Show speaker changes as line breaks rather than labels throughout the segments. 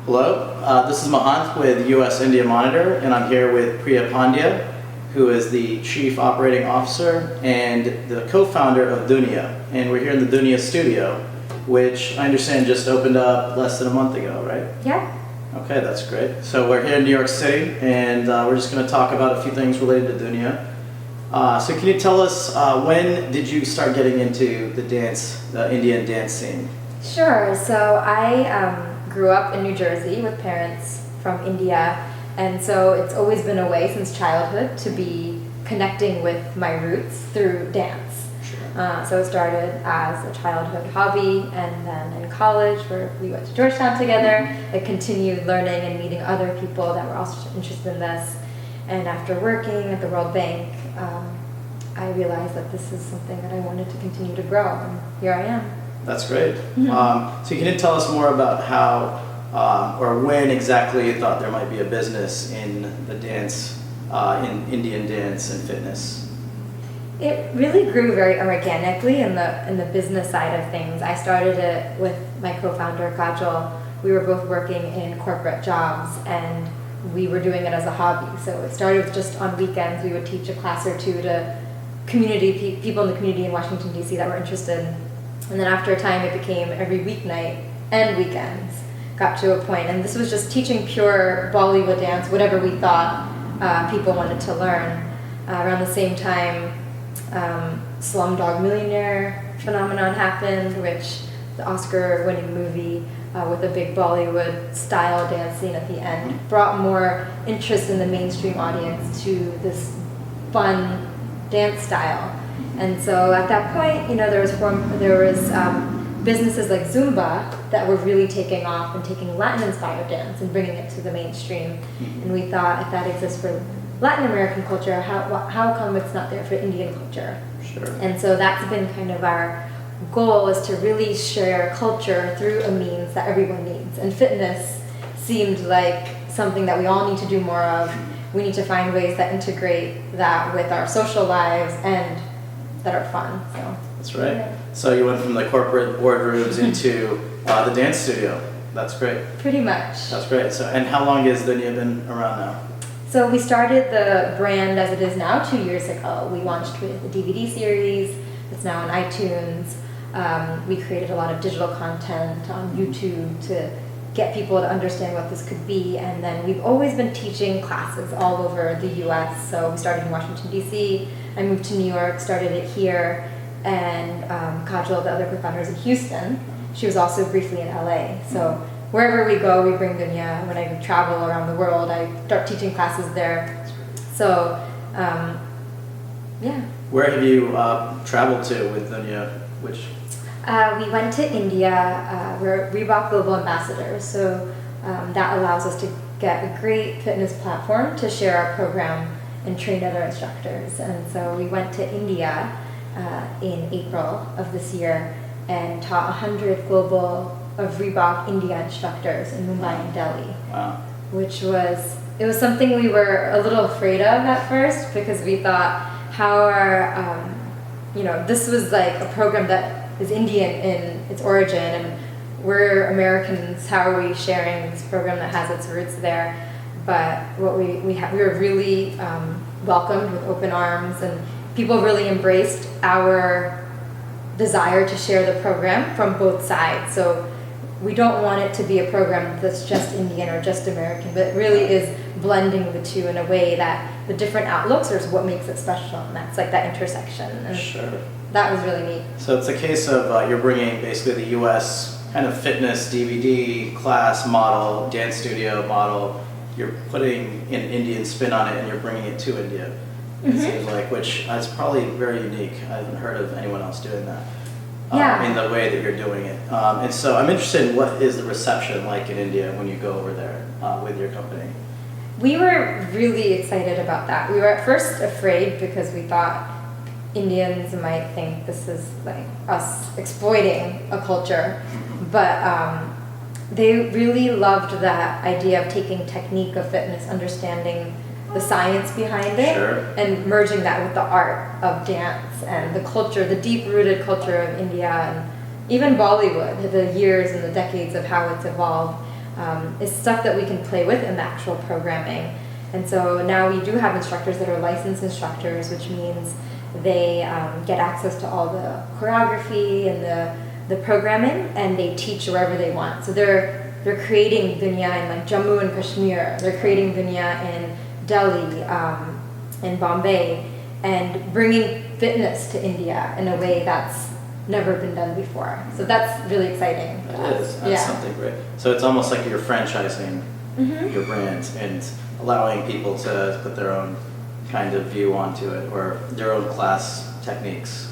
Hello, this is Mahant with US India Monitor, and I'm here with Priya Pandya, who is the Chief Operating Officer and the co-founder of Doonya. And we're here in the Doonya studio, which I understand just opened up less than a month ago, right?
Yeah.
Okay, that's great. So we're here in New York City, and we're just going to talk about a few things related to Doonya. So can you tell us, when did you start getting into the Indian dance scene?
Sure. So I grew up in New Jersey with parents from India, and so it's always been a way since childhood to be connecting with my roots through dance.
Sure.
So it started as a childhood hobby, and then in college, where we went to Georgetown together, I continued learning and meeting other people that were also interested in this. And after working at the World Bank, I realized that this is something that I wanted to continue to grow, and here I am.
That's great. So can you tell us more about how or when exactly you thought there might be a business in the dance, in Indian dance and fitness?
It really grew very organically in the business side of things. I started it with my co-founder Kajal. We were both working in corporate jobs, and we were doing it as a hobby. So it started with just on weekends we would teach a class or two to people in the community in Washington, D.C. that were interested. And then after a time, it became every weeknight and weekends. Got to a point, and this was just teaching pure Bollywood dance, whatever we thought people wanted to learn. Around the same time, Slumdog Millionaire phenomenon happened, which the Oscar-winning movie with a big Bollywood-style dance scene at the end brought more interest in the mainstream audience to this fun dance style. And so at that point, there was businesses like Zumba that were really taking off and taking Latin-inspired dance and bringing it to the mainstream. And we thought, if that exists for Latin American culture, how come it's not there for Indian culture?
Sure.
And so that's been kind of our goal, is to really share culture through a means that everyone needs. And fitness seemed like something that we all need to do more of. We need to find ways that integrate that with our social lives and that are fun. So
that's right. Yeah. So you went from the corporate boardrooms into the dance studio. That's great.
Pretty much.
That's great. So, and how long has Doonya been around now?
So we started the brand as it is now 2 years ago. We launched with a DVD series. It's now on iTunes. We created a lot of digital content on YouTube to get people to understand what this could be. And then we've always been teaching classes all over the US. So we started in Washington, D.C. I moved to New York, started it here, and Kajal, the other co-founder, is in Houston. She was also briefly in LA. So wherever we go, we bring Doonya. When I travel around the world, I start teaching classes there. So, yeah.
Where have you traveled to with Doonya?
We went to India. We're Reebok Global Ambassadors, so that allows us to get a great fitness platform to share our program and train other instructors. And so we went to India in April of this year and taught 100 global of Reebok India instructors in Mumbai and Delhi.
Wow.
Which was something we were a little afraid of at first, because we thought, how are, this was like a program that is Indian in its origin, and we're Americans, how are we sharing this program that has its roots there? But what we were really welcomed with open arms, and people really embraced our desire to share the program from both sides. So we don't want it to be a program that's just Indian or just American, but it really is blending the two in a way that the different outlooks are what makes it special, and that's like that intersection. And
sure.
That was really neat.
So it's a case of you're bringing basically the U.S. kind of fitness DVD class model, dance studio model. You're putting an Indian spin on it, and you're bringing it to India. It seems like, which is probably very unique. I haven't heard of anyone else doing that. In the way that you're doing it. And so I'm interested in what is the reception like in India when you go over there with your company?
We were really excited about that. We were at first afraid because we thought Indians might think this is like us exploiting a culture, but they really loved that idea of taking technique of fitness, understanding the science behind it,
sure,
and merging that with the art of dance and the culture, the deep-rooted culture of India, and even Bollywood, the years and the decades of how it's evolved. is stuff that we can play with in the actual programming. And so now we do have instructors that are licensed instructors, which means they get access to all the choreography and the programming, and they teach wherever they want. So they're creating Doonya in like Jammu and Kashmir. They're creating Doonya in Delhi, in Bombay, and bringing fitness to India in a way that's never been done before. So that's really exciting.
It is. That's something great. So it's almost like you're franchising your brand and allowing people to put their own kind of view onto it, or their own class techniques,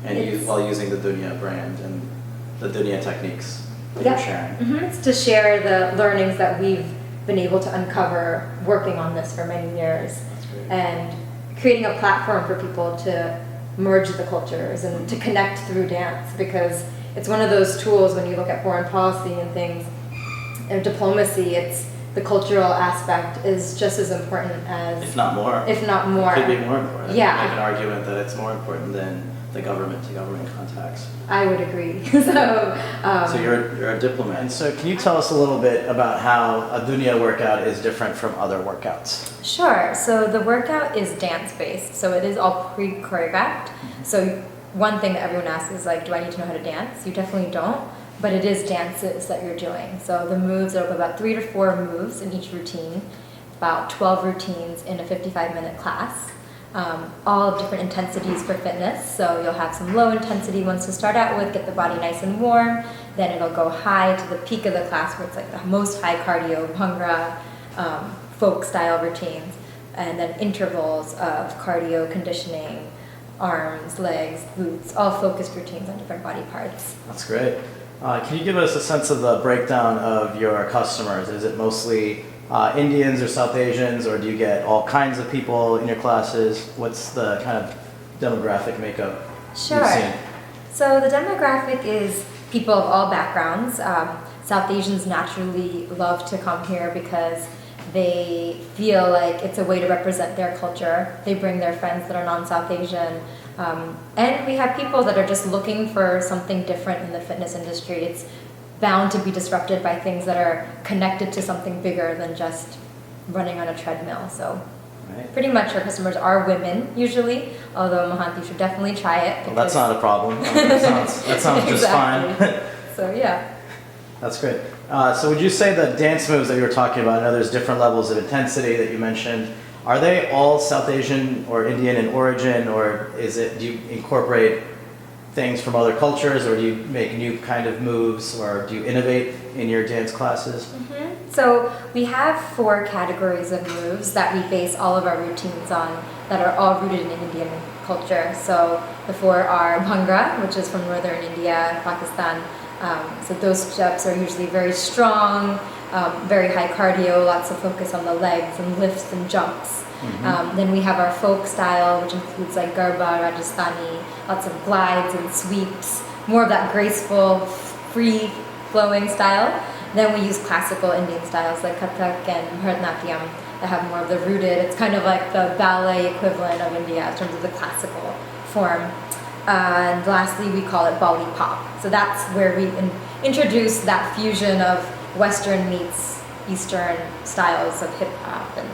and while using the Doonya brand and the Doonya techniques that you're sharing.
It's to share the learnings that we've been able to uncover working on this for many years, and creating a platform for people to merge the cultures and to connect through dance, because it's one of those tools when you look at foreign policy and things, and diplomacy, it's the cultural aspect is just as important as, if not more.
It could be more important.
Yeah.
Make an argument that it's more important than the government-to-government contacts.
I would agree. So
you're a diplomat. And so can you tell us a little bit about how a Doonya workout is different from other workouts?
Sure. So the workout is dance-based. So it is all pre-choreographed. So one thing that everyone asks is like, do I need to know how to dance? You definitely don't. But it is dances that you're doing. So the moves are about 3 to 4 moves in each routine, about 12 routines in a 55-minute class. All of different intensities for fitness. So you'll have some low intensity ones to start out with, get the body nice and warm. Then it'll go high to the peak of the class where it's like the most high cardio, bhangra, folk style routines. And then intervals of cardio, conditioning, arms, legs, glutes, all focused routines on different body parts.
That's great. Can you give us a sense of the breakdown of your customers? Is it mostly Indians or South Asians, or do you get all kinds of people in your classes? What's the kind of demographic makeup
Sure.
you've seen?
So the demographic is people of all backgrounds. South Asians naturally love to come here because they feel like it's a way to represent their culture. They bring their friends that are non-South Asian. And we have people that are just looking for something different in the fitness industry. It's bound to be disrupted by things that are connected to something bigger than just running on a treadmill. So pretty much our customers are women usually, although Mahant, you should definitely try it.
Well, that's not a problem. That sounds just fine.
So yeah.
That's great. So would you say the dance moves that you were talking about, I know there's different levels of intensity that you mentioned, are they all South Asian or Indian in origin, or do you incorporate things from other cultures, or do you make new kind of moves, or do you innovate in your dance classes?
So we have 4 categories of moves that we base all of our routines on that are all rooted in Indian culture. So the 4 are bhangra, which is from northern India, Pakistan. So those steps are usually very strong, very high cardio, lots of focus on the legs and lifts and jumps. Then we have our folk style, which includes like Garba, Rajasthani, lots of glides and sweeps, more of that graceful, free-flowing style. Then we use classical Indian styles like Kathak and Bharatanatyam that have more of the rooted. It's kind of like the ballet equivalent of India in terms of the classical form. And lastly, we call it Bolly pop. So that's where we introduce that fusion of Western meets Eastern styles of hip hop and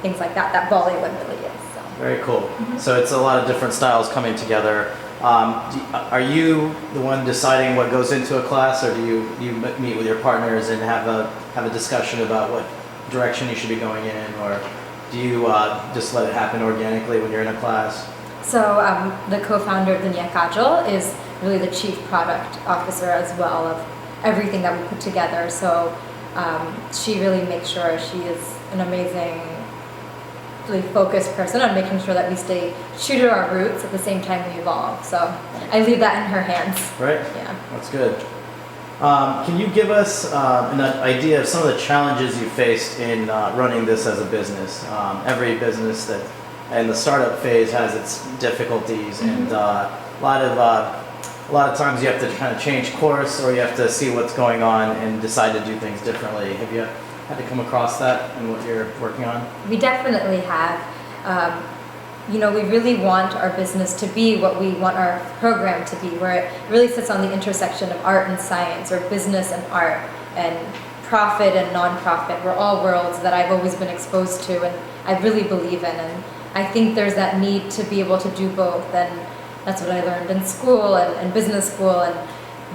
things like that. That Bollywood really is. So.
Very cool. So it's a lot of different styles coming together. Are you the one deciding what goes into a class, or do you meet with your partners and have a discussion about what direction you should be going in, or do you just let it happen organically when you're in a class?
So the co-founder of Doonya Kajal is really the chief product officer as well of everything that we put together. So she really makes sure she is an amazing, really focused person on making sure that we stay true to our roots at the same time we evolve. So I leave that in her hands.
Right.
Yeah.
That's good. Can you give us an idea of some of the challenges you faced in running this as a business? Every business that in the startup phase has its difficulties, and a lot of times you have to kind of change course, or you have to see what's going on and decide to do things differently. Have you had to come across that in what you're working on?
We definitely have. We really want our business to be what we want our program to be, where it really sits on the intersection of art and science, or business and art, and profit and non-profit were all worlds that I've always been exposed to and I really believe in, and I think there's that need to be able to do both, and that's what I learned in school and business school, and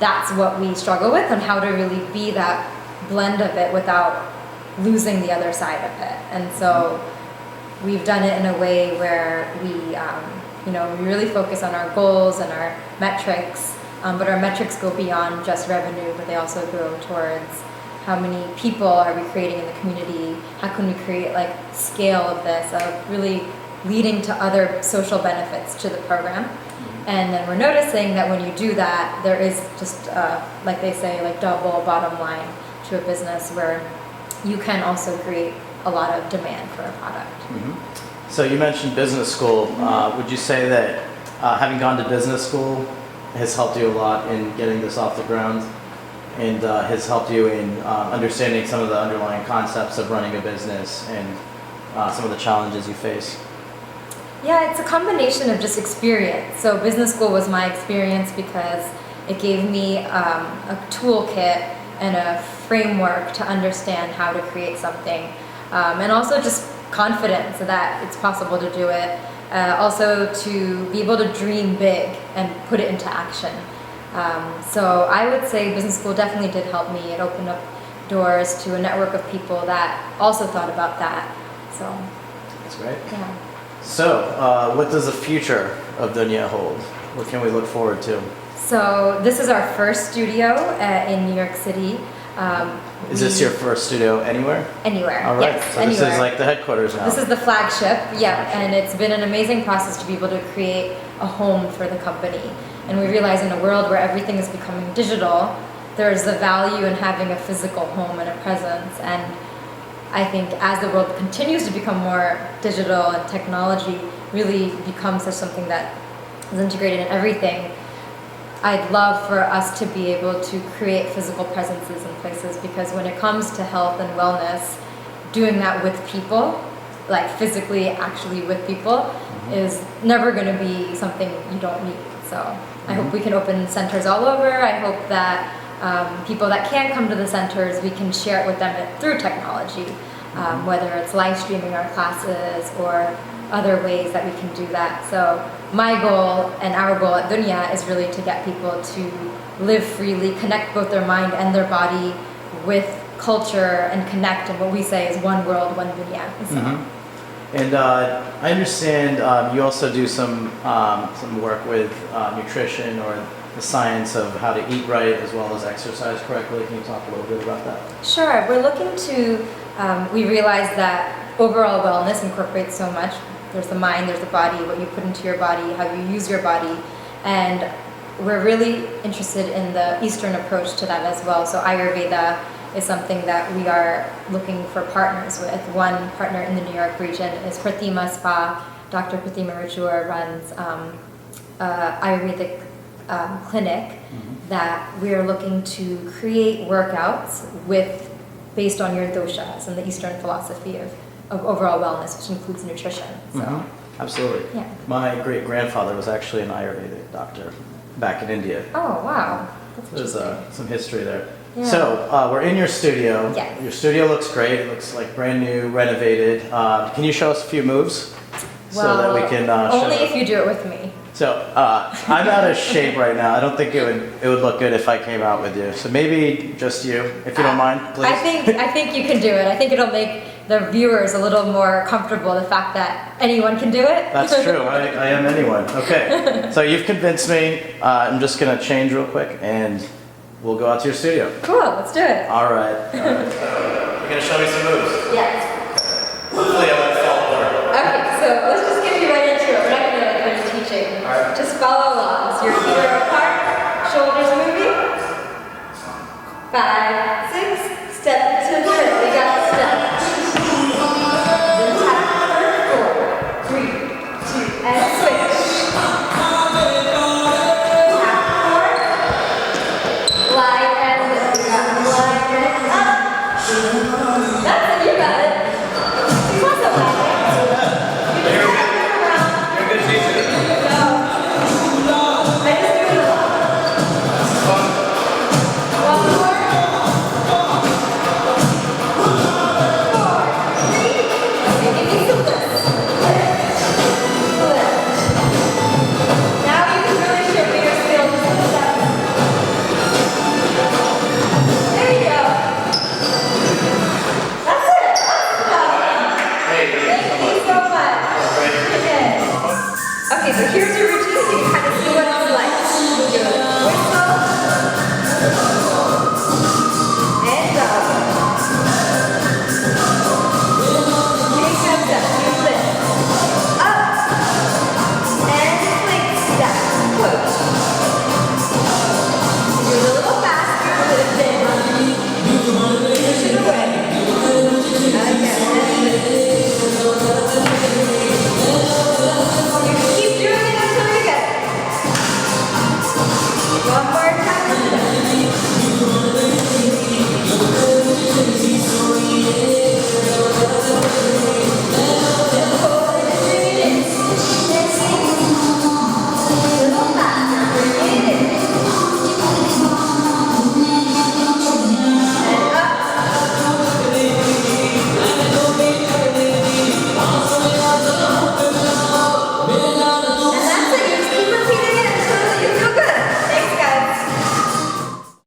that's what we struggle with, on how to really be that blend of it without losing the other side of it. And so we've done it in a way where we we really focus on our goals and our metrics, but our metrics go beyond just revenue, but they also go towards how many people are we creating in the community, how can we create like scale of this, of really leading to other social benefits to the program. And then we're noticing that when you do that, there is just, like they say, like double bottom line to a business, where you can also create a lot of demand for a product.
So you mentioned business school. Would you say that having gone to business school has helped you a lot in getting this off the ground, and has helped you in understanding some of the underlying concepts of running a business and some of the challenges you face?
Yeah, it's a combination of just experience. So business school was my experience because it gave me a toolkit and a framework to understand how to create something, and also just confidence that it's possible to do it. Also to be able to dream big and put it into action. So I would say business school definitely did help me. It opened up doors to a network of people that also thought about that. So
that's great.
Yeah.
So what does the future of Doonya hold? What can we look forward to?
So this is our first studio in New York City.
Is this your first studio anywhere?
Anywhere.
All right.
Yes,
so
anywhere.
This is like the headquarters now.
This is the flagship, yeah, and it's been an amazing process to be able to create a home for the company. And we realize in a world where everything is becoming digital, there's the value in having a physical home and a presence. And I think as the world continues to become more digital and technology really becomes something that is integrated in everything, I'd love for us to be able to create physical presences in places, because when it comes to health and wellness, doing that with people, like physically actually with people, is never going to be something you don't need. So I hope we can open centers all over. I hope that people that can't come to the centers, we can share it with them through technology, whether it's live streaming our classes or other ways that we can do that. So my goal and our goal at Doonya is really to get people to live freely, connect both their mind and their body with culture, and connect in what we say is one world, one Doonya. So.
And I understand you also do some work with nutrition, or the science of how to eat right as well as exercise correctly. Can you talk a little bit about that?
Sure. We're looking to, we realize that overall wellness incorporates so much. There's the mind, there's the body, what you put into your body, how you use your body. And we're really interested in the Eastern approach to that as well. So Ayurveda is something that we are looking for partners with. One partner in the New York region is Pratima Spa. Dr. Pratima Rachur runs Ayurvedic clinic that we are looking to create workouts based on your doshas and the Eastern philosophy of overall wellness, which includes nutrition. So.
Absolutely.
Yeah.
My great-grandfather was actually an Ayurvedic doctor back in India.
Oh, wow. That's
There's some history there.
Yeah.
So we're in your studio.
Yes.
Your studio looks great. It looks like brand new, renovated. Can you show us a few moves so that we can
only
show
if you do it with me.
So I'm out of shape right now. I don't think it would look good if I came out with you. So maybe just you, if you don't mind, please.
I think you can do it. I think it'll make the viewers a little more comfortable, the fact that anyone can do it.
That's true. I am anyone. Okay. So you've convinced me. I'm just going to change real quick and we'll go out to your studio.
Cool. Let's do it.
All right. You're going to show me some moves?
Yes.
Hopefully I won't fall apart.
Okay, so let's just get you right into it. We're not going to like any teaching.
All right.
Just follow along. So your feet are apart, shoulders moving. 5, 6, step to the middle. We got the step. Then tap. 4, 3, 2, and switch. Tap 4. Glide and lift. We got glide and up. That's it. You got it.